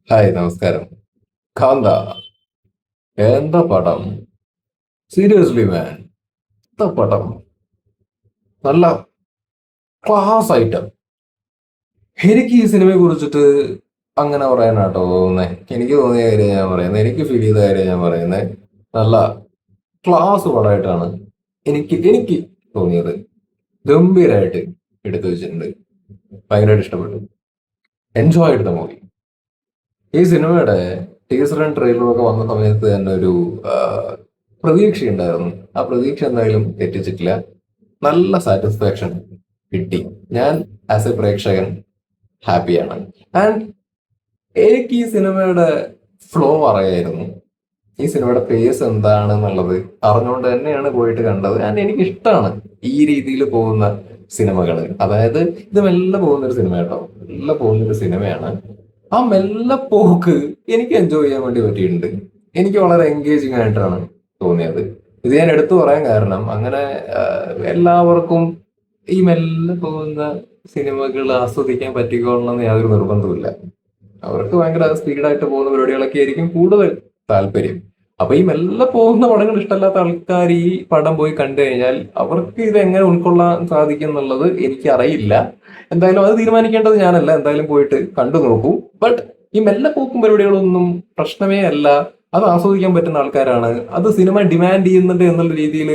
Hi നമസ്കാരം. കാന്ത എന്താ പടം? സീരിയസ്ലി മാൻ, എന്താ പടം? നല്ല ക്ലാസ് ഐറ്റം. എനിക്ക് ഈ സിനിമയെ കുറിച്ചിട്ട് അങ്ങനെ പറയാനാട്ടോ തോന്നുന്നത്. എനിക്ക് തോന്നിയ കാര്യം ഞാൻ പറയുന്നത്, എനിക്ക് ഫീൽ ചെയ്ത കാര്യം ഞാൻ പറയുന്നത്. നല്ല ക്ലാസ് പടമായിട്ടാണ് എനിക്ക് തോന്നിയത്. ഗംഭീരമായിട്ട് എടുത്തു വെച്ചിട്ടുണ്ട്. ഭയങ്കരമായിട്ട് ഇഷ്ടപ്പെട്ടു. എൻജോയ് ചെയ്ത മൂവി. ഈ സിനിമയുടെ ടീസറും ട്രെയിലറും ഒക്കെ വന്ന സമയത്ത് തന്നെ ഒരു ആ, പ്രതീക്ഷയുണ്ടായിരുന്നു. ആ പ്രതീക്ഷ എന്തായാലും തെറ്റിച്ചിട്ടില്ല. നല്ല സാറ്റിസ്ഫാക്ഷൻ കിട്ടി. ഞാൻ ആസ് എ പ്രേക്ഷകൻ ഹാപ്പിയാണ്. ആൻഡ് എനിക്ക് ഈ സിനിമയുടെ ഫ്ലോ അറിയായിരുന്നു. ഈ സിനിമയുടെ പേസ് എന്താണെന്നുള്ളത് അറിഞ്ഞുകൊണ്ട് തന്നെയാണ് പോയിട്ട് കണ്ടത്. ആൻഡ് എനിക്ക് ഇഷ്ടമാണ് ഈ രീതിയിൽ പോകുന്ന സിനിമകൾ. അതായത് ഇത് മെല്ലെ പോകുന്ന ഒരു സിനിമ കേട്ടോ, മെല്ലെ പോകുന്ന ഒരു സിനിമയാണ്. ആ മെല്ലെ പോക്ക് എനിക്ക് എൻജോയ് ചെയ്യാൻ വേണ്ടി പറ്റിയിട്ടുണ്ട്. എനിക്ക് വളരെ എൻഗേജിങ് ആയിട്ടാണ് തോന്നിയത്. ഇത് ഞാൻ എടുത്തു പറയാൻ കാരണം അങ്ങനെ എല്ലാവർക്കും ഈ മെല്ലെ പോകുന്ന സിനിമകൾ ആസ്വദിക്കാൻ പറ്റിക്കോളണമെന്ന് യാതൊരു നിർബന്ധവുമില്ല. അവർക്ക് ഭയങ്കര സ്പീഡായിട്ട് പോകുന്ന പരിപാടികളൊക്കെ ആയിരിക്കും കൂടുതൽ താല്പര്യം. അപ്പൊ ഈ മെല്ലെ പോകുന്ന പടങ്ങൾ ഇഷ്ടമല്ലാത്ത ആൾക്കാർ ഈ പടം പോയി കണ്ടു കഴിഞ്ഞാൽ അവർക്ക് ഇത് എങ്ങനെ ഉൾക്കൊള്ളാൻ സാധിക്കും എന്നുള്ളത് എനിക്കറിയില്ല. എന്തായാലും അത് തീരുമാനിക്കേണ്ടത് ഞാനല്ല. എന്തായാലും പോയിട്ട് കണ്ടു നോക്കൂ. ബട്ട് ഈ മെല്ലെ പോക്കും പരിപാടികളൊന്നും പ്രശ്നമേ അല്ല. അത് ആസ്വദിക്കാൻ പറ്റുന്ന ആൾക്കാരാണ്, അത് സിനിമ ഡിമാൻഡ് ചെയ്യുന്നുണ്ട് എന്നുള്ള രീതിയിൽ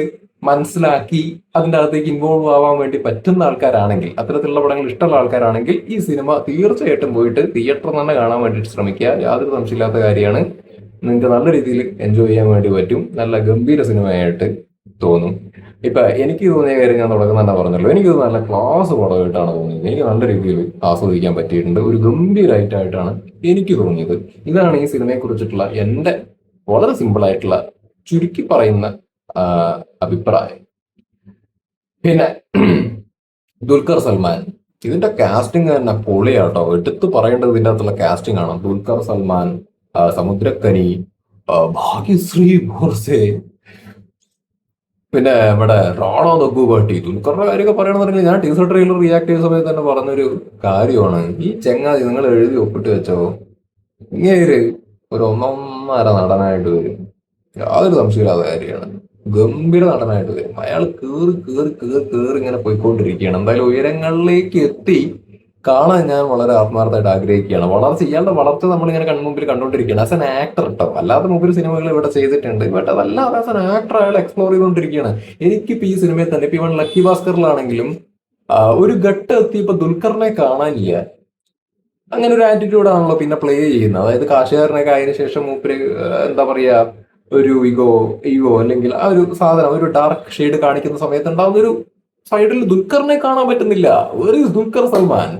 മനസ്സിലാക്കി അതിൻ്റെ അകത്തേക്ക് ഇൻവോൾവ് ആവാൻ വേണ്ടി പറ്റുന്ന ആൾക്കാരാണെങ്കിൽ, അത്തരത്തിലുള്ള പടങ്ങൾ ഇഷ്ടമുള്ള ആൾക്കാരാണെങ്കിൽ ഈ സിനിമ തീർച്ചയായിട്ടും പോയിട്ട് തിയേറ്ററിൽ തന്നെ കാണാൻ വേണ്ടിയിട്ട് ശ്രമിക്കുക. യാതൊരു സംശയമില്ലാത്ത കാര്യമാണ്. നിങ്ങൾക്ക് നല്ല രീതിയിൽ എൻജോയ് ചെയ്യാൻ വേണ്ടി പറ്റും. നല്ല ഗംഭീര സിനിമയായിട്ട് തോന്നും. ഇപ്പൊ എനിക്ക് തോന്നിയ കാര്യം ഞാൻ തുടക്കം തന്നെ പറഞ്ഞല്ലോ, എനിക്കിത് നല്ല ക്ലാസ് പടമായിട്ടാണ് തോന്നിയത്. എനിക്ക് നല്ല രീതിയിൽ ആസ്വദിക്കാൻ പറ്റിയിട്ടുണ്ട്. ഒരു ഗംഭീരമായിട്ടാണ് എനിക്ക് തോന്നിയത്. ഇതാണ് ഈ സിനിമയെ കുറിച്ചിട്ടുള്ള എൻ്റെ വളരെ സിമ്പിൾ ആയിട്ടുള്ള ചുരുക്കി പറയുന്ന ആ, അഭിപ്രായം. പിന്നെ ദുൽഖർ സൽമാൻ, ഇതിന്റെ കാസ്റ്റിംഗ് തന്നെ പൊളിയാട്ടോ. എടുത്തു പറയേണ്ടത് ഇതിന്റെ അകത്തുള്ള കാസ്റ്റിംഗ് ആണ്. ദുൽഖർ സൽമാൻ, സമുദ്രക്കനി, ഭാഗ്യശ്രീ ബോർസെ, പിന്നെ നമ്മുടെ റാണോ ദഗ്ഗുബാട്ടി. ദുൽഖറിന്റെ കാര്യമൊക്കെ പറയണമെന്നുണ്ടെങ്കിൽ ഞാൻ ടീസർ ട്രെയിലർ റിയാക്ട് ചെയ്ത സമയത്ത് തന്നെ പറഞ്ഞൊരു കാര്യമാണ്. ഈ ചെങ്ങാതി നിങ്ങൾ എഴുതി ഒപ്പിട്ട് വെച്ചോ, ഇങ്ങനെ ഒരു ഒന്നൊന്നര നടനായിട്ട് വരും. യാതൊരു സംശയമില്ലാത്ത കാര്യമാണ്. ഗംഭീര നടനായിട്ട് വരും. അയാൾ കേറി കേറി കേറി കേറി ഇങ്ങനെ പോയിക്കൊണ്ടിരിക്കുകയാണ്. എന്തായാലും ഉയരങ്ങളിലേക്ക് എത്തി കാണാൻ ഞാൻ വളരെ ആത്മാർത്ഥമായിട്ട് ആഗ്രഹിക്കുകയാണ്. വളർച്ച, ഇയാളുടെ വളർച്ച നമ്മളിങ്ങനെ കൺമുമ്പിൽ കണ്ടുകൊണ്ടിരിക്കുകയാണ്. ആസ് എൻ ആക്ടർ കേട്ടോ, അല്ലാതെ മുമ്പിൽ സിനിമകൾ ഇവിടെ ചെയ്തിട്ടുണ്ട്. ബട്ട് അതല്ലാതെ ആസ് എൻ ആക്ടർ അയാൾ എക്സ്പ്ലോർ ചെയ്തുകൊണ്ടിരിക്കുകയാണ്. എനിക്കിപ്പോ ഈ സിനിമയിൽ തന്നെ, ഇപ്പൊ ഇവൻ ലക്കി ഭാസ്കറിലാണെങ്കിലും ഒരു ഘട്ടം എത്തിയപ്പോ ദുൽഖറിനെ കാണാനില്ല. അങ്ങനെ ഒരു ആറ്റിറ്റ്യൂഡാണല്ലോ പിന്നെ പ്ലേ ചെയ്യുന്നത്. അതായത് കാശുകാരനൊക്കെ ആയതിനു ശേഷം മൂപ്പര് എന്താ പറയാ, ഒരു ഈഗോ അല്ലെങ്കിൽ ആ ഒരു സാധനം, ഒരു ഡാർക്ക് ഷെയ്ഡ് കാണിക്കുന്ന സമയത്ത് ഉണ്ടാവുന്ന ഒരു സൈഡിൽ ദുൽഖറിനെ കാണാൻ പറ്റുന്നില്ല. Where is Dulquer Salmaan?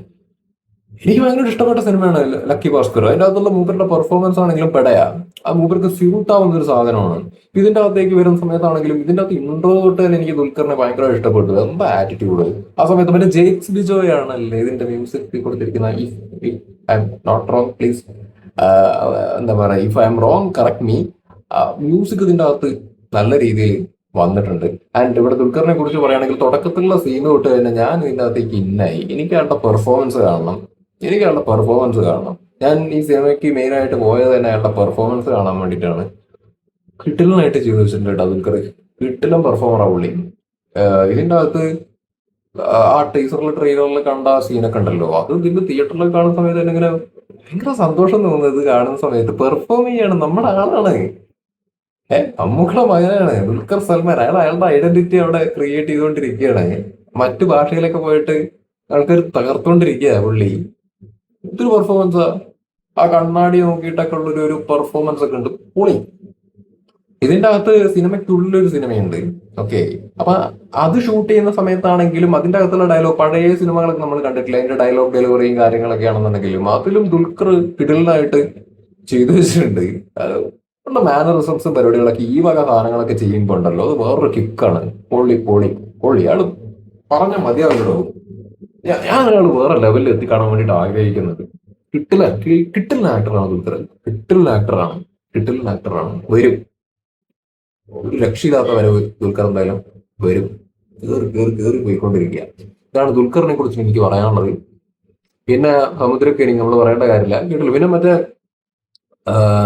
എനിക്ക് ഭയങ്കര ഇഷ്ടപ്പെട്ട സിനിമയാണ് ലക്കി ഭാസ്കർ. അതിന്റെ അകത്തുള്ള മൂപ്പരുടെ പെർഫോമൻസ് ആണെങ്കിലും പെടയാ. ആ മൂപ്പർക്ക് സ്യൂട്ട് ആവുന്ന ഒരു സാധനമാണ്. ഇതിന്റെ അകത്തേക്ക് വരുന്ന സമയത്താണെങ്കിലും ഇതിന്റെ അകത്ത് ഇൻട്രോ തൊട്ട് തന്നെ എനിക്ക് ദുൽഖറിനെ ഭയങ്കര ഇഷ്ടപ്പെട്ടു. എന്താ ആറ്റിറ്റ്യൂഡ്! ആ സമയത്ത് മറ്റേ ജെയ്ക്സ് ബിജോയ് ആണല്ലേ ഇതിന്റെ മ്യൂസിക് കൊടുത്തിരിക്കുന്ന. If I'm not wrong please, എന്താ പറയാ, if I'm wrong correct me. Music ഇതിന്റെ അകത്ത് നല്ല രീതിയിൽ വന്നിട്ടുണ്ട്. ആൻഡ് ഇവിടെ ദുൽഖറിനെ കുറിച്ച് പറയുകയാണെങ്കിൽ തുടക്കത്തിലുള്ള സീൻ തൊട്ട് തന്നെ ഞാൻ ഇതിന്റെ അകത്തേക്ക് ഇന്നായി. എനിക്ക് അയാളുടെ പെർഫോമൻസ് കാണണം. എനിക്ക് അയാളുടെ പെർഫോമൻസ് കാണണം. ഞാൻ ഈ സിനിമയ്ക്ക് മെയിൻ ആയിട്ട് പോയത് തന്നെ അയാളുടെ പെർഫോമൻസ് കാണാൻ വേണ്ടിയിട്ടാണ്. കിട്ടിലനായിട്ട് ചെയ്തു വെച്ചിട്ടുണ്ട് കേട്ടോ ദുൽഖർ. കിട്ടിലൻ പെർഫോമറാ പുള്ളി. ഇതിന്റെ അകത്ത് ആ ടീസറിൽ ട്രെയിലറിൽ കണ്ട സീനൊക്കെ ഉണ്ടല്ലോ, അത് ഇതിന്റെ തിയേറ്ററിൽ കാണുന്ന സമയത്ത് തന്നെ ഇങ്ങനെ ഭയങ്കര സന്തോഷം തോന്നുന്നത്. ഇത് കാണുന്ന സമയത്ത് പെർഫോം ചെയ്യാണ്, നമ്മുടെ ആളാണ്. മമ്മൂക്കയുടെ മകനാണ് ദുൽഖർ സൽമാൻ. അയാളുടെ ഐഡന്റിറ്റി അവിടെ ക്രിയേറ്റ് ചെയ്തുകൊണ്ടിരിക്കുകയാണ്. മറ്റു ഭാഷയിലൊക്കെ പോയിട്ട് ആൾക്കാർ തകർത്തുകൊണ്ടിരിക്കുക പുള്ളി. ഇതൊരു പെർഫോമൻസാ. ആ കണ്ണാടി നോക്കിയിട്ടൊക്കെ ഉള്ളൊരു ഒരു പെർഫോമൻസ് ഒക്കെ ഉണ്ട് പൊളി. ഇതിന്റെ അകത്ത് സിനിമയ്ക്കുള്ളിലൊരു സിനിമയുണ്ട്. ഓക്കെ, അപ്പൊ അത് ഷൂട്ട് ചെയ്യുന്ന സമയത്താണെങ്കിലും അതിന്റെ അകത്തുള്ള ഡയലോഗ്, പഴയ സിനിമകളൊക്കെ നമ്മൾ കണ്ടിട്ടില്ല, അതിന്റെ ഡയലോഗ് ഡെലിവറിയും കാര്യങ്ങളൊക്കെ ആണെന്നുണ്ടെങ്കിലും അതിലും ദുൽഖർ കിടിലനായിട്ട് ചെയ്തു വെച്ചിട്ടുണ്ട്. മാനറിസംസും പരിപാടികളൊക്കെ ഈ വക സാധനങ്ങളൊക്കെ ചെയ്യുമ്പോൾ ഉണ്ടല്ലോ, അത് വേറൊരു കിക്കാണ്. പൊള്ളി പൊളി പൊളി. അയാള് പറഞ്ഞ മതിയാവുള്ളൂ. ഞാൻ അയാൾ വേറെ ലെവലിൽ എത്തിക്കാണാൻ വേണ്ടിയിട്ട് ആഗ്രഹിക്കുന്നത്. കിട്ടില്ല ആക്ടറാണ് ദുൽഖർ. കിട്ടില്ല ആക്ടറാണ്. കിട്ടില്ല ആക്ടറാണ്. വരും, ഒരു രക്ഷയില്ലാത്ത വരവ് ദുൽഖർ എന്തായാലും വരും. കേറി കേറി കേറി പോയിക്കൊണ്ടിരിക്കുക. ഇതാണ് ദുൽഖറിനെ കുറിച്ച് എനിക്ക് പറയാനുള്ളത്. പിന്നെ സമുദ്രക്കനി നമ്മൾ പറയേണ്ട കാര്യമില്ല, കേട്ടില്ല. പിന്നെ മറ്റേ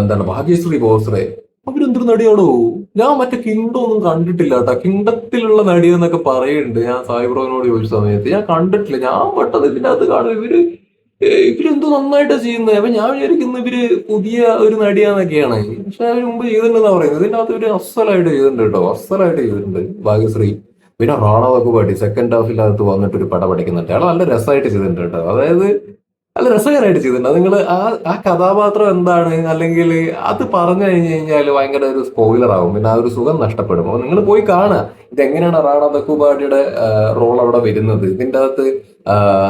എന്താണ് ഭാഗ്യശ്രീ ബോസ്രെ, അവരെന്തൊരു നടിയാണോ. ഞാൻ മറ്റേ കിങ്ഡം ഒന്നും കണ്ടിട്ടില്ല കേട്ടോ. കിങ്ഡത്തിലുള്ള നടി എന്നൊക്കെ പറയുന്നുണ്ട്. ഞാൻ സായിബ്രോനോട് ചോദിച്ച സമയത്ത് ഞാൻ കണ്ടിട്ടില്ല. ഞാൻ പെട്ടത് ഇതിന്റെ അകത്ത് കാണും ഇവരെന്തോ നന്നായിട്ടാ ചെയ്യുന്നത്. അപ്പൊ ഞാൻ വിചാരിക്കുന്നു ഇവര് പുതിയ ഒരു നടിയാന്നൊക്കെയാണ്. പക്ഷെ അതിന് മുമ്പ് ചെയ്തിട്ടുണ്ടെന്നാ പറയുന്നത്. ഇതിന്റെ അകത്ത് ഇവര് അസ്സലായിട്ട് ചെയ്തിട്ടുണ്ട് കേട്ടോ, അസ്സലായിട്ട് ചെയ്തിട്ടുണ്ട് ഭാഗ്യശ്രീ. പിന്നെ റാണ വകുപാടി സെക്കൻഡ് ഹാഫിനകത്ത് വന്നിട്ട് ഒരു പട പഠിക്കുന്നുണ്ട്. അയാൾ നല്ല രസമായിട്ട് ചെയ്തിട്ടുണ്ട് കേട്ടോ. അതായത് നല്ല രസകരമായിട്ട് ചെയ്തിട്ടുണ്ട്. അത് നിങ്ങൾ ആ കഥാപാത്രം എന്താണ്, അല്ലെങ്കിൽ അത് പറഞ്ഞു കഴിഞ്ഞു കഴിഞ്ഞാൽ ഭയങ്കര ഒരു സ്പോയിലർ ആവും. പിന്നെ ആ ഒരു സുഖം നഷ്ടപ്പെടും. അപ്പൊ നിങ്ങൾ പോയി കാണുക ഇതെങ്ങനെയാണ് റാണ ദക്കുപാടിയുടെ റോൾ അവിടെ വരുന്നത്. ഇതിന്റെ അകത്ത്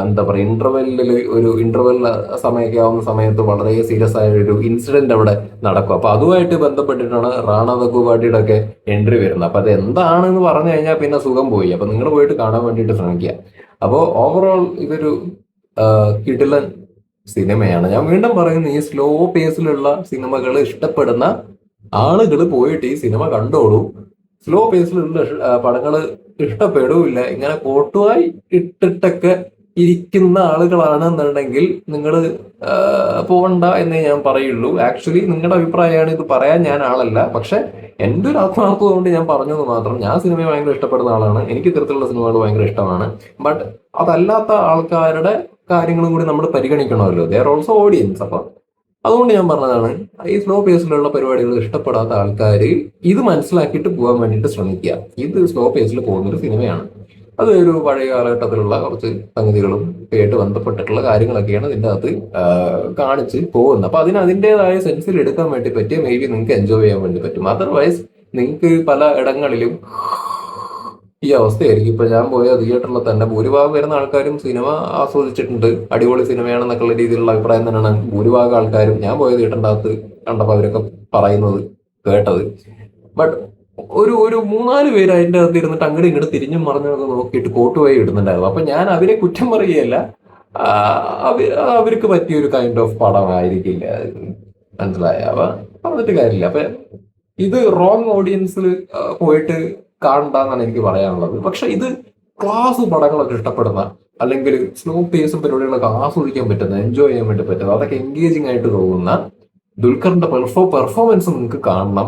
എന്താ പറയുക, ഇന്റർവെൽ സമയമൊക്കെ ആവുന്ന സമയത്ത് വളരെ സീരിയസ് ആയ ഒരു ഇൻസിഡന്റ് അവിടെ നടക്കും. അപ്പൊ അതുമായിട്ട് ബന്ധപ്പെട്ടിട്ടാണ് റാണ ദക്കുപാടിയുടെ ഒക്കെ എൻട്രി വരുന്നത്. അപ്പൊ അത് എന്താണെന്ന് പറഞ്ഞു കഴിഞ്ഞാൽ പിന്നെ സുഖം പോയി. അപ്പൊ നിങ്ങൾ പോയിട്ട് കാണാൻ വേണ്ടിയിട്ട് ശ്രമിക്കുക. അപ്പോൾ ഓവറോൾ ഇതൊരു കിടിലൻ സിനിമയാണ്. ഞാൻ വീണ്ടും പറയുന്നു, ഈ സ്ലോ പേസിലുള്ള സിനിമകൾ ഇഷ്ടപ്പെടുന്ന ആളുകൾ പോയിട്ട് ഈ സിനിമ കണ്ടോളൂ. സ്ലോ പേസിലുള്ള പടങ്ങൾ ഇഷ്ടപ്പെടില്ല. ഇങ്ങനെ കോട്ടുവായി ഇട്ടിട്ടൊക്കെ ഇരിക്കുന്ന ആളുകളാണെന്നുണ്ടെങ്കിൽ നിങ്ങൾ പോകണ്ട എന്നേ ഞാൻ പറയുള്ളൂ. ആക്ച്വലി നിങ്ങളുടെ അഭിപ്രായമാണ്, ഇത് പറയാൻ ഞാൻ ആളല്ല. പക്ഷെ എൻ്റെ ഒരു ആത്മാർത്ഥത കൊണ്ട് ഞാൻ പറഞ്ഞത് മാത്രം. ഞാൻ സിനിമയെ ഭയങ്കര ഇഷ്ടപ്പെടുന്ന ആളാണ്. എനിക്ക് ഇത്തരത്തിലുള്ള സിനിമകൾ ഭയങ്കര ഇഷ്ടമാണ്. ബട്ട് അതല്ലാത്ത ആൾക്കാരുടെ കാര്യങ്ങളും കൂടി നമ്മൾ പരിഗണിക്കണമല്ലോ. There also audience. അപ്പൊ അതുകൊണ്ട് ഞാൻ പറഞ്ഞതാണ്, ഈ സ്ലോ പേസിലുള്ള പരിപാടികൾ ഇഷ്ടപ്പെടാത്ത ആൾക്കാർ ഇത് മനസ്സിലാക്കിയിട്ട് പോകാൻ വേണ്ടിയിട്ട് ശ്രമിക്കുക. ഇത് സ്ലോ പേസിൽ പോകുന്നൊരു സിനിമയാണ്. അത് ഒരു പഴയ കാലഘട്ടത്തിലുള്ള കുറച്ച് സംഗതികളും ആയിട്ട് ബന്ധപ്പെട്ടിട്ടുള്ള കാര്യങ്ങളൊക്കെയാണ് ഇതിൻ്റെ അകത്ത് കാണിച്ച് പോകുന്നത്. അപ്പൊ അതിൻ്റെതായ സെൻസിൽ എടുക്കാൻ വേണ്ടി പറ്റിയ മേ ബി നിങ്ങൾക്ക് എൻജോയ് ചെയ്യാൻ വേണ്ടി പറ്റും. അതർവൈസ് നിങ്ങൾക്ക് പല ഇടങ്ങളിലും ഈ അവസ്ഥയായിരിക്കും. ഇപ്പൊ ഞാൻ പോയ തിയേറ്ററിൽ തന്നെ ഭൂരിഭാഗം വരുന്ന ആൾക്കാരും സിനിമ ആസ്വദിച്ചിട്ടുണ്ട്, അടിപൊളി സിനിമയാണെന്നൊക്കെയുള്ള രീതിയിലുള്ള അഭിപ്രായം തന്നെയാണ് ഭൂരിഭാഗം ആൾക്കാരും ഞാൻ പോയ തിയേറ്ററിൻ്റെ അകത്ത് കണ്ടപ്പോൾ അവരൊക്കെ പറയുന്നത് കേട്ടത്. ബട്ട് ഒരു മൂന്നാല് പേര് അതിൻ്റെ അകത്ത് ഇരുന്നിട്ട് അങ്ങോട്ട് ഇങ്ങോട്ട് തിരിഞ്ഞും മറിഞ്ഞൊക്കെ നോക്കിയിട്ട് കോട്ടുപോയി ഇടുന്നുണ്ടായിരുന്നു. അപ്പൊ ഞാൻ അവരെ കുറ്റം പറയുകയല്ല, അവർക്ക് പറ്റിയ ഒരു കൈൻഡ് ഓഫ് പടമായിരിക്കില്ല. മനസ്സിലായ അവ പറഞ്ഞിട്ട് കാര്യമില്ല. അപ്പൊ ഇത് റോങ് ഓഡിയൻസിൽ പോയിട്ട് കാണണ്ടെന്നാണ് എനിക്ക് പറയാനുള്ളത്. പക്ഷെ ഇത് ക്ലാസ് പടങ്ങളൊക്കെ ഇഷ്ടപ്പെടുന്ന, അല്ലെങ്കിൽ സ്ലോ പേസും പരിപാടികളൊക്കെ ആസ്വദിക്കാൻ പറ്റുന്ന, എൻജോയ് ചെയ്യാൻ വേണ്ടി പറ്റുന്ന, അതൊക്കെ എൻഗേജിങ് ആയിട്ട് തോന്നുന്ന ദുൽഖറിന്റെ പെർഫോമൻസ് നിങ്ങൾക്ക് കാണണം.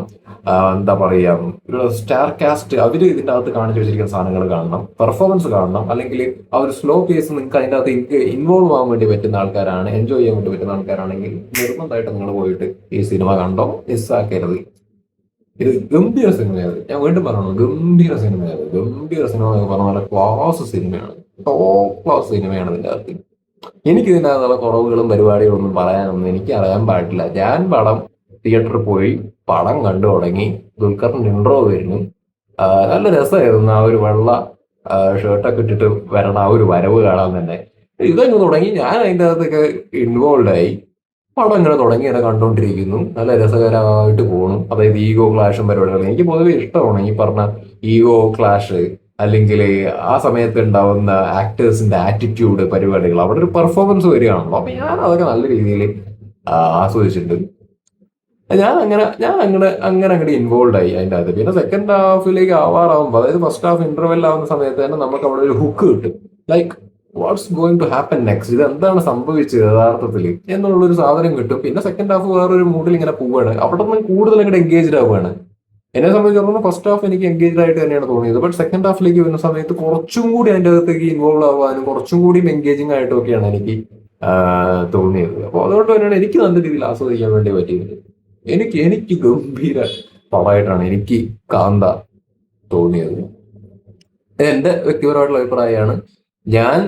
എന്താ പറയാ, ഒരു സ്റ്റാർ കാസ്റ്റ് അവര് ഇതിന്റെ അകത്ത് കാണിച്ചു വെച്ചിരിക്കുന്ന സാധനങ്ങൾ കാണണം, പെർഫോമൻസ് കാണണം. അല്ലെങ്കിൽ ആ ഒരു സ്ലോ പേസ് നിങ്ങൾക്ക് അതിന്റെ അകത്ത് ഇൻവോൾവ് ആവാൻ വേണ്ടി പറ്റുന്ന ആൾക്കാരാണ്, എൻജോയ് ചെയ്യാൻ വേണ്ടി പറ്റുന്ന ആൾക്കാരാണെങ്കിൽ നിർബന്ധമായിട്ട് നിങ്ങൾ പോയിട്ട് ഈ സിനിമ കണ്ടോ, മിസ്സാക്കരുത്. ഇത് ഗംഭീര സിനിമയാണ്. ഞാൻ വീണ്ടും പറയണു, ഗംഭീര സിനിമയാണ്. ഗംഭീര സിനിമ എന്ന് പറഞ്ഞ പോലെ ക്ലാസ് സിനിമയാണ്, ടോപ്പ് ക്ലാസ് സിനിമയാണ് ഇതിന്റെ അകത്ത്. എനിക്ക് ഇതിൻ്റെ അകത്തുള്ള കുറവുകളും പരിപാടികളൊന്നും പറയാനൊന്നും എനിക്ക് അറിയാൻ പാടില്ല. ഞാൻ പടം തിയേറ്ററിൽ പോയി പടം കണ്ടു തുടങ്ങി. ദുൽഖറിന്റെ ഇൻട്രോ വരുന്നു. നല്ല രസമായിരുന്നു. ആ ഒരു വെള്ള ഷർട്ടൊക്കെ ഇട്ടിട്ട് വരണ ആ ഒരു വരവ് കാണാൻ തന്നെ. ഇതങ്ങ് തുടങ്ങി. ഞാൻ അതിൻ്റെ അകത്തൊക്കെ ഇൻവോൾവ് ആയി. പടം ഇങ്ങനെ തുടങ്ങി ഇങ്ങനെ കണ്ടുകൊണ്ടിരിക്കുന്നു. നല്ല രസകരമായിട്ട് പോകണം. അതായത് ഈഗോ ക്ലാഷും പരിപാടികൾ എനിക്ക് പൊതുവെ ഇഷ്ടമാണ്. ഈ പറഞ്ഞ ഈഗോ ക്ലാഷ്, അല്ലെങ്കിൽ ആ സമയത്ത് ഉണ്ടാവുന്ന ആക്ടേഴ്സിന്റെ ആറ്റിറ്റ്യൂഡ് പരിപാടികൾ, അവിടെ ഒരു പെർഫോമൻസ് വരികയാണല്ലോ. അപ്പൊ ഞാൻ അതൊക്കെ നല്ല രീതിയിൽ ആസ്വദിച്ചിട്ടുണ്ട്. ഞാൻ അങ്ങനെ അങ്ങോട്ട് ഇൻവോൾവ് ആയി അതിൻ്റെ അകത്ത്. പിന്നെ സെക്കൻഡ് ഹാഫിലേക്ക് ആവാറാവുമ്പോൾ, അതായത് ഫസ്റ്റ് ഹാഫ് ഇന്റർവെൽ ആവുന്ന സമയത്ത് തന്നെ നമുക്ക് അവിടെ ഒരു ഹുക്ക് കിട്ടും. Like what's going to happen next, ഇത് എന്താണ് സംഭവിച്ചത് യഥാർത്ഥത്തിൽ എന്നുള്ളൊരു സാധനം കിട്ടും. പിന്നെ സെക്കൻഡ് ഹാഫ് വേറൊരു മൂഡിൽ ഇങ്ങനെ പോവുകയാണ്. അവിടെ നിന്ന് കൂടുതൽ അങ്ങോട്ട് എൻഗേജ്ഡ് ആവുകയാണ്. എന്നെ സംബന്ധിച്ചിടത്തോളം ഫസ്റ്റ് ഹാഫ് എനിക്ക് എൻഗേജ്ഡ് ആയിട്ട് തന്നെയാണ് തോന്നിയത്. ബട്ട് സെക്കൻഡ് ഹാഫിലേക്ക് വരുന്ന സമയത്ത് കുറച്ചും കൂടി അതിൻ്റെ അകത്തേക്ക് ഇൻവോൾവ് ആവാനും കുറച്ചും കൂടി എൻഗേജിങ് ആയിട്ടും ഒക്കെയാണ് എനിക്ക് തോന്നിയത്. അപ്പോൾ അതുകൊണ്ട് തന്നെയാണ് എനിക്ക് നല്ല രീതിയിൽ ആസ്വദിക്കാൻ വേണ്ടി പറ്റിയത്. എനിക്ക് ഗംഭീര പടമായിട്ടാണ് എനിക്ക് കാന്ത തോന്നിയത്. എന്റെ വ്യക്തിപരമായിട്ടുള്ള അഭിപ്രായമാണ്. ഞാൻ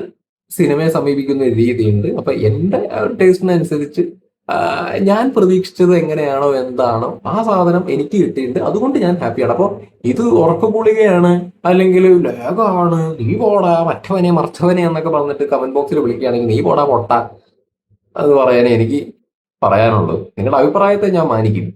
സിനിമയെ സമീപിക്കുന്ന ഒരു രീതിയുണ്ട്. അപ്പൊ എന്റെ ടേസ്റ്റിനനുസരിച്ച് ഞാൻ പ്രതീക്ഷിച്ചത് എങ്ങനെയാണോ എന്താണോ ആ സാധനം എനിക്ക് കിട്ടിയിട്ടുണ്ട്. അതുകൊണ്ട് ഞാൻ ഹാപ്പിയാണ്. അപ്പോൾ ഇത് ഉറക്കഗുളികയാണ്, അല്ലെങ്കിൽ ലേഖമാണ്, നീ പോടാ മറ്റവനെ മറച്ചവനെ എന്നൊക്കെ പറഞ്ഞിട്ട് കമന്റ് ബോക്സിൽ വിളിക്കുകയാണെങ്കിൽ നീ പോടാ പൊട്ട അത് പറയാനേ എനിക്ക് പറയാനുള്ളൂ. നിങ്ങളുടെ അഭിപ്രായത്തെ ഞാൻ മാനിക്കും.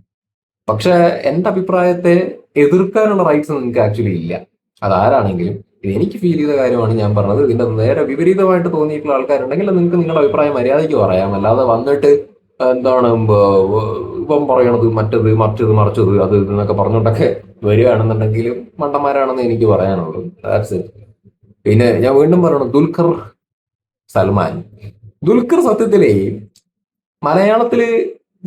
പക്ഷെ എന്റെ അഭിപ്രായത്തെ എതിർക്കാനുള്ള റൈറ്റ്സ് നിങ്ങൾക്ക് ആക്ച്വലി ഇല്ല. അതാരാണെങ്കിലും ഇത് എനിക്ക് ഫീൽ ചെയ്ത കാര്യമാണ് ഞാൻ പറഞ്ഞത്. ഇതിന്റെ നേരെ വിപരീതമായിട്ട് തോന്നിയിട്ടുള്ള ആൾക്കാരുണ്ടെങ്കിൽ നിങ്ങൾക്ക് നിങ്ങളുടെ അഭിപ്രായം മര്യാദയ്ക്ക് പറയാം. അല്ലാതെ വന്നിട്ട് എന്താണ് ഇപ്പം പറയണത് മറ്റത് മറിച്ചത് അത് എന്നൊക്കെ പറഞ്ഞുകൊണ്ടൊക്കെ വരികയാണെന്നുണ്ടെങ്കിൽ മണ്ടന്മാരാണെന്ന് എനിക്ക് പറയാനുള്ളൂ. That's it. പിന്നെ ഞാൻ വീണ്ടും പറയണം, ദുൽഖർ സത്യത്തിലേ മലയാളത്തില്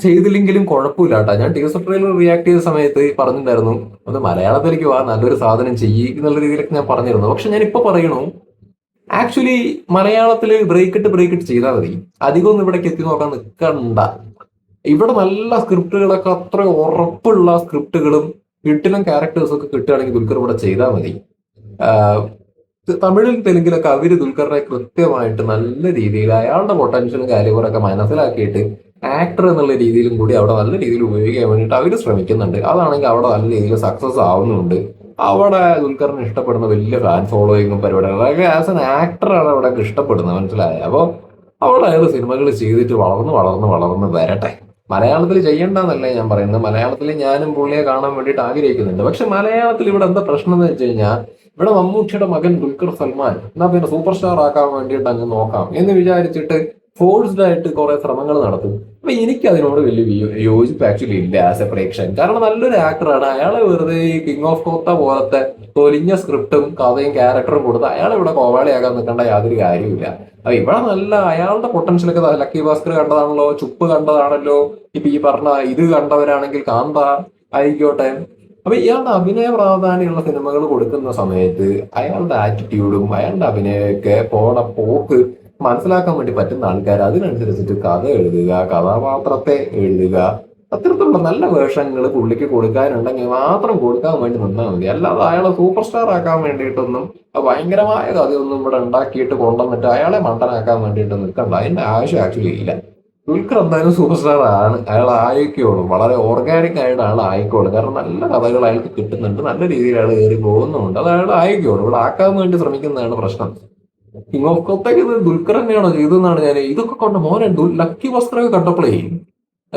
ചെയ്തില്ലെങ്കിലും കുഴപ്പമില്ല കേട്ടോ. ഞാൻ ടീസർ ട്രെയിലർ റിയാക്ട് ചെയ്ത സമയത്ത് പറഞ്ഞിട്ടുണ്ടായിരുന്നു അത് മലയാളത്തിലേക്ക് വാ, നല്ലൊരു സാധനം ചെയ്യ് എന്നുള്ള രീതിയിലൊക്കെ ഞാൻ പറഞ്ഞിരുന്നു. പക്ഷെ ഞാൻ ഇപ്പൊ പറയണു ആക്ച്വലി മലയാളത്തിൽ ബ്രേക്ക് ഇട്ട് ചെയ്താൽ മതി. അധികം ഒന്നും ഇവിടേക്ക് എത്തി നോക്കാൻ നിൽക്കണ്ട. ഇവിടെ നല്ല സ്ക്രിപ്റ്റുകളൊക്കെ അത്ര ഉറപ്പുള്ള സ്ക്രിപ്റ്റുകളും കിട്ടിലും ക്യാരക്ടേഴ്സും ഒക്കെ കിട്ടുകയാണെങ്കിൽ ദുൽഖർ ഇവിടെ ചെയ്താൽ മതി. ആഹ് തമിഴിൽ തെലുങ്കിലൊക്കെ അവര് ദുൽഖറിനെ കൃത്യമായിട്ട് നല്ല രീതിയിൽ അയാളുടെ പൊട്ടൻഷ്യലും കാര്യങ്ങളൊക്കെ മനസ്സിലാക്കിയിട്ട് ആക്ടർ എന്നുള്ള രീതിയിലും കൂടി അവിടെ നല്ല രീതിയിൽ ഉപയോഗിക്കാൻ വേണ്ടിയിട്ട് അവർ ശ്രമിക്കുന്നുണ്ട്. അതാണെങ്കിൽ അവിടെ നല്ല രീതിയിൽ സക്സസ് ആവുന്നുണ്ട്. അവിടെ ദുൽഖറിന് ഇഷ്ടപ്പെടുന്ന വലിയ ഫാൻ ഫോളോയിങ്ങും പരിപാടികളും അതൊക്കെ ആസ് എൻ ആക്ടറാണ് അവിടെ ഇഷ്ടപ്പെടുന്നത്, മനസ്സിലായത്. അപ്പോൾ അവിടെ അയാൾ സിനിമകൾ ചെയ്തിട്ട് വളർന്ന് വളർന്ന് വളർന്ന് വരട്ടെ. മലയാളത്തിൽ ചെയ്യണ്ടെന്നല്ലേ ഞാൻ പറയുന്നത്, മലയാളത്തിൽ ഞാനും പുള്ളിയെ കാണാൻ വേണ്ടിയിട്ട് ആഗ്രഹിക്കുന്നുണ്ട്. പക്ഷെ മലയാളത്തിൽ ഇവിടെ എന്താ പ്രശ്നം എന്ന് വെച്ച് കഴിഞ്ഞാൽ ഇവിടെ മമ്മൂട്ടിയുടെ മകൻ ദുൽഖർ സൽമാൻ എന്നാ പിന്നെ സൂപ്പർ സ്റ്റാർ ആക്കാൻ വേണ്ടിയിട്ട് അങ്ങ് നോക്കാം എന്ന് വിചാരിച്ചിട്ട് ഫോഴ്സ്ഡ് ആയിട്ട് കുറെ ശ്രമങ്ങൾ നടത്തും. അപ്പൊ എനിക്ക് അതിനോട് വലിയ യോജിപ്പ് ആക്ച്വലി ഇല്ല ആസ് എ പ്രേക്ഷകൻ. കാരണം നല്ലൊരു ആക്ടറാണ്. അയാളെ വെറുതെ ഈ കിങ് ഓഫ് കോത്ത പോലത്തെ തൊലിഞ്ഞ സ്ക്രിപ്റ്റും കഥയും ക്യാരക്ടറും കൊടുത്ത് അയാളെ ഇവിടെ കോവാളിയാക്കാൻ നിൽക്കേണ്ട യാതൊരു കാര്യമില്ല. അപ്പൊ ഇവിടെ നല്ല അയാളുടെ പൊട്ടൻഷ്യലൊക്കെ ലക്കി ഭാസ്കർ കണ്ടതാണല്ലോ, ചുപ്പ് കണ്ടതാണല്ലോ, ഇപ്പൊ ഈ പറഞ്ഞ ഇത് കണ്ടവരാണെങ്കിൽ കാന്ത ആയിക്കോട്ടെ. അപ്പൊ ഇയാളുടെ അഭിനയ പ്രാധാന്യമുള്ള സിനിമകൾ കൊടുക്കുന്ന സമയത്ത് അയാളുടെ ആറ്റിറ്റ്യൂഡും അയാളുടെ അഭിനയമൊക്കെ പോണ പോക്ക് മനസ്സിലാക്കാൻ വേണ്ടി പറ്റുന്ന ആൾക്കാർ അതിനനുസരിച്ചിട്ട് കഥ എഴുതുക, കഥാപാത്രത്തെ എഴുതുക, അത്തരത്തിലുള്ള നല്ല വേഷങ്ങൾ പുള്ളിക്ക് കൊടുക്കാനുണ്ടെങ്കിൽ മാത്രം കൊടുക്കാൻ വേണ്ടി നിന്നാൽ മതി. അല്ലാതെ അയാളെ സൂപ്പർ സ്റ്റാർ ആക്കാൻ വേണ്ടിയിട്ടൊന്നും ഭയങ്കരമായ കഥയൊന്നും ഇവിടെ ഉണ്ടാക്കിയിട്ട് കൊണ്ടുവന്നിട്ട് അയാളെ മണ്ടനാക്കാൻ വേണ്ടിയിട്ട് നിൽക്കണ്ട. അതിന്റെ ആവശ്യം ആക്ച്വലി ഇല്ല. ദുൽഖർ എന്തായാലും സൂപ്പർ സ്റ്റാർ ആണ്, അയാൾ ആയിക്കോളും. വളരെ ഓർഗാനിക് ആയിട്ട് അയാൾ ആയിക്കോളും. കാരണം നല്ല കഥകൾ അയാൾക്ക് കിട്ടുന്നുണ്ട്, നല്ല രീതിയിൽ അയാൾ കയറി പോകുന്നുണ്ട്. അത് അയാൾ ആയിക്കോളും. ഇവിടെ ആക്കാൻ വേണ്ടി ശ്രമിക്കുന്നതാണ് പ്രശ്നം. കിങ് ഓഫ് കൊത്തക്ക് ഇത് ദുൽഖർ തന്നെയാണോ ചെയ്തെന്നാണ് ഞാൻ ഇതൊക്കെ കണ്ട മോനെ ലക്കി ഭാസ്കറൊക്കെ കണ്ടപ്പോഴേ.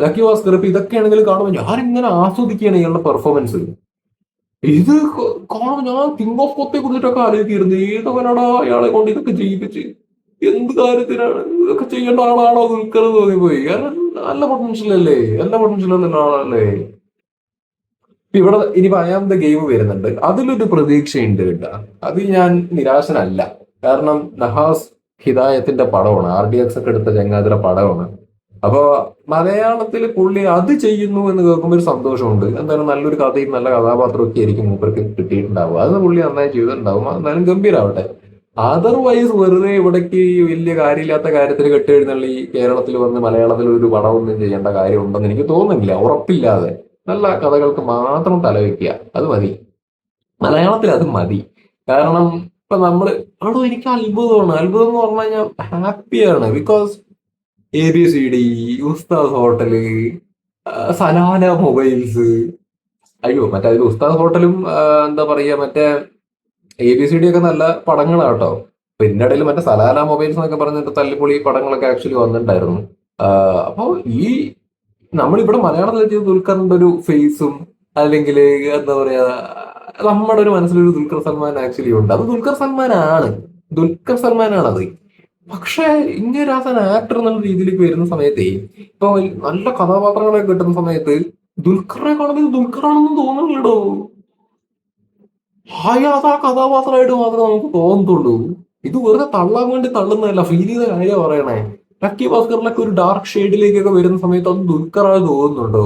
ലക്കി ഭാസ്കർ ഇപ്പൊ ഇതൊക്കെയാണെങ്കിലും കാണുമ്പോൾ ഞാൻ ഇങ്ങനെ ആസ്വദിക്കുകയാണ് ഇയാളുടെ പെർഫോമൻസ്. ഇത് കാണുമ്പോൾ ഞാൻ കിങ് ഓഫ് കൊത്തയെ കുറിച്ചിട്ടൊക്കെ ആലോചിക്കുന്നു, ഏതവനാടാ അയാളെ കൊണ്ട് ഇതൊക്കെ ചെയ്യിപ്പിച്ച്, എന്ത് കാര്യത്തിനാണ് ഇതൊക്കെ ചെയ്യേണ്ട ആളാണോ ദുൽഖർ എന്ന് തോന്നിപ്പോയി. കാരണം നല്ല പൊട്ടൻഷ്യൽ അല്ലേ, നല്ല പൊട്ടൻഷ്യൽ ഉള്ള ആളല്ലേ. ഇപ്പൊ ഇവിടെ ഇനി അയാം ദ ഗെയിം വരുന്നുണ്ട്, അതിലൊരു പ്രതീക്ഷയുണ്ട് കേട്ടാ. അത് ഞാൻ നിരാശനല്ല. കാരണം നഹാസ് ഹിദായത്തിന്റെ പടമാണ്, RDX ഒക്കെ എടുത്ത ചങ്ങാതിയുടെ പടമാണ്. അപ്പൊ മലയാളത്തിൽ പുള്ളി അത് ചെയ്യുന്നു എന്ന് കേൾക്കുമ്പോൾ ഒരു സന്തോഷമുണ്ട്. എന്തായാലും നല്ലൊരു കഥയും നല്ല കഥാപാത്രവും ഒക്കെ ആയിരിക്കും മൂപ്പർക്ക് കിട്ടിയിട്ടുണ്ടാവുക. അത് പുള്ളി നന്നായി ചെയ്തിട്ടുണ്ടാവും. എന്തായാലും ഗംഭീരാവട്ടെ. അതർവൈസ് വെറുതെ ഇവിടേക്ക് വലിയ കാര്യമില്ലാത്ത കാര്യത്തിൽ കെട്ടെഴുന്നള്ളി കേരളത്തിൽ വന്ന് മലയാളത്തിൽ ഒരു പടമൊന്നും ചെയ്യേണ്ട കാര്യം ഉണ്ടെന്ന് എനിക്ക് തോന്നുന്നില്ല. ഉറപ്പില്ലാതെ നല്ല കഥകൾക്ക് മാത്രം തലവെക്കുക, അത് മതി. മലയാളത്തിൽ അത് മതി. കാരണം ഇപ്പൊ നമ്മള് ആണോ എനിക്ക് അത്ഭുതമാണ്. അത്ഭുതം എന്ന് പറഞ്ഞു കഴിഞ്ഞാൽ ഹാപ്പിയാണ്. ബിക്കോസ് ABCD, ഉസ്താദ് ഹോട്ടല്, സലാല മൊബൈൽസ്, അയ്യോ മറ്റേ അതിൽ ഉസ്താദ് ഹോട്ടലും എന്താ പറയാ മറ്റേ ABCD ഒക്കെ നല്ല പടങ്ങളാട്ടോ. പിന്നെ ഇടയിൽ മറ്റേ സലാല മൊബൈൽസ് എന്നൊക്കെ പറഞ്ഞിട്ട് തല്ലിപ്പൊളി പടങ്ങളൊക്കെ ആക്ച്വലി വന്നിട്ടുണ്ടായിരുന്നു. അപ്പൊ ഈ നമ്മളിവിടെ മലയാളത്തിൽ ചെയ്ത ദുൽഖറിന്റെ ഒരു ഫേസും അല്ലെങ്കിൽ എന്താ പറയാ നമ്മുടെ ഒരു മനസ്സിലൊരു ദുൽഖർ സൽമാൻ ആക്ച്വലി ഉണ്ട്. അത് ദുൽഖർ സൽമാനാണ്, ദുൽഖർ സൽമാനാണത്. പക്ഷെ ഇങ്ങനെ ആക്ടർ എന്നുള്ള രീതിയിലേക്ക് വരുന്ന സമയത്തേ ഇപ്പൊ നല്ല കഥാപാത്രങ്ങളെ കിട്ടുന്ന സമയത്ത് ദുൽഖറിനെ കാണുമ്പോൾ ഇത് ദുൽഖറാണെന്ന് തോന്നുന്നില്ലടോ. അത് ആ കഥാപാത്രമായിട്ട് മാത്രമേ നമുക്ക് തോന്നത്തുള്ളൂ. ഇത് വെറുതെ തള്ളാൻ വേണ്ടി തള്ളുന്നതല്ല, ഫീൽ ചെയ്ത കാര്യം പറയണേ. ലക്കി ഭാസ്കറിലൊക്കെ ഒരു ഡാർക്ക് ഷെയ്ഡിലേക്കൊക്കെ വരുന്ന സമയത്ത് അത് ദുൽഖറായി തോന്നുന്നുണ്ടോ?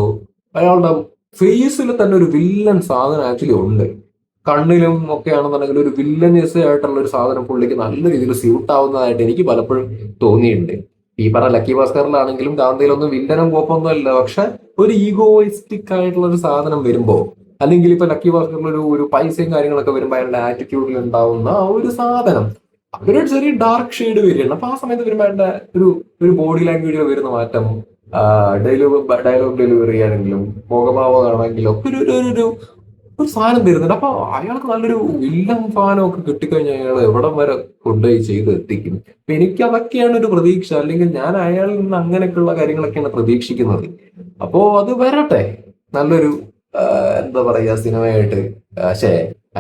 അയാളുടെ ഫേസിൽ തന്നെ ഒരു വില്ലൻ സാധനം ആക്ച്വലി ഉണ്ട്. കണ്ണിലും ഒക്കെ ആണെന്നുണ്ടെങ്കിൽ ഒരു വില്ലനസ് ആയിട്ടുള്ള ഒരു സാധനം പുള്ളിക്ക് നല്ല രീതിയിൽ സ്യൂട്ട് ആവുന്നതായിട്ട് എനിക്ക് പലപ്പോഴും തോന്നിയിട്ടുണ്ട്. ഈ പറഞ്ഞ ലക്കി ഭാസ്കറിലാണെങ്കിലും ഗാന്ധിയിലൊന്നും വില്ലനും കോപ്പൊന്നും അല്ല. പക്ഷെ ഒരു ഈഗോയിസ്റ്റിക് ആയിട്ടുള്ള ഒരു സാധനം വരുമ്പോ, അല്ലെങ്കിൽ ഇപ്പൊ ലക്കി ഭാസ്കറിൽ ഒരു പൈസയും കാര്യങ്ങളൊക്കെ വരുമ്പോൾ അയാളുടെ ആറ്റിറ്റ്യൂഡിൽ ഉണ്ടാവുന്ന ആ ഒരു സാധനം അവരൊരു ചെറിയ ഡാർക്ക് ഷെയ്ഡ് വരികയാണ്. അപ്പൊ ആ സമയത്ത് വരുമ്പോൾ അയാളുടെ ഒരു ഒരു ബോഡി ലാംഗ്വേജിൽ വരുന്ന മാറ്റം, ഡയലോഗ് ഡെലിവറി ആണെങ്കിലും മുഖഭാവമാണെങ്കിലും ഒക്കെ ഒരു സാധനം തരുന്നുണ്ട്. അപ്പൊ അയാൾക്ക് നല്ലൊരു വില്ലൻ സാധനം ഒക്കെ കിട്ടിക്കഴിഞ്ഞാൽ അയാൾ എവിടം വരെ കൊണ്ടുപോയി ചെയ്ത് എത്തിക്കും. അപ്പൊ എനിക്ക് അതൊക്കെയാണ് ഒരു പ്രതീക്ഷ. അല്ലെങ്കിൽ ഞാൻ അയാളിൽ നിന്ന് അങ്ങനെയൊക്കെയുള്ള കാര്യങ്ങളൊക്കെയാണ് പ്രതീക്ഷിക്കുന്നത്. അപ്പോ അത് വരട്ടെ. നല്ലൊരു എന്താ പറയാ സിനിമയായിട്ട്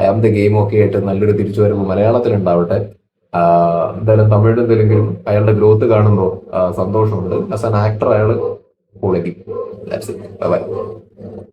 ഐ ആം ദ ഗെയിം ഒക്കെ ആയിട്ട് നല്ലൊരു തിരിച്ചുവരവ് മലയാളത്തിൽ ഉണ്ടാവട്ടെ. എന്തായാലും തമിഴിലും തെലുങ്കിലും അയാളുടെ ഗ്രോത്ത് കാണുമ്പോൾ സന്തോഷമുണ്ട്. ആസ് ആൻ ആക്ടർ അയാൾ പൊളിക്കും. ബൈ.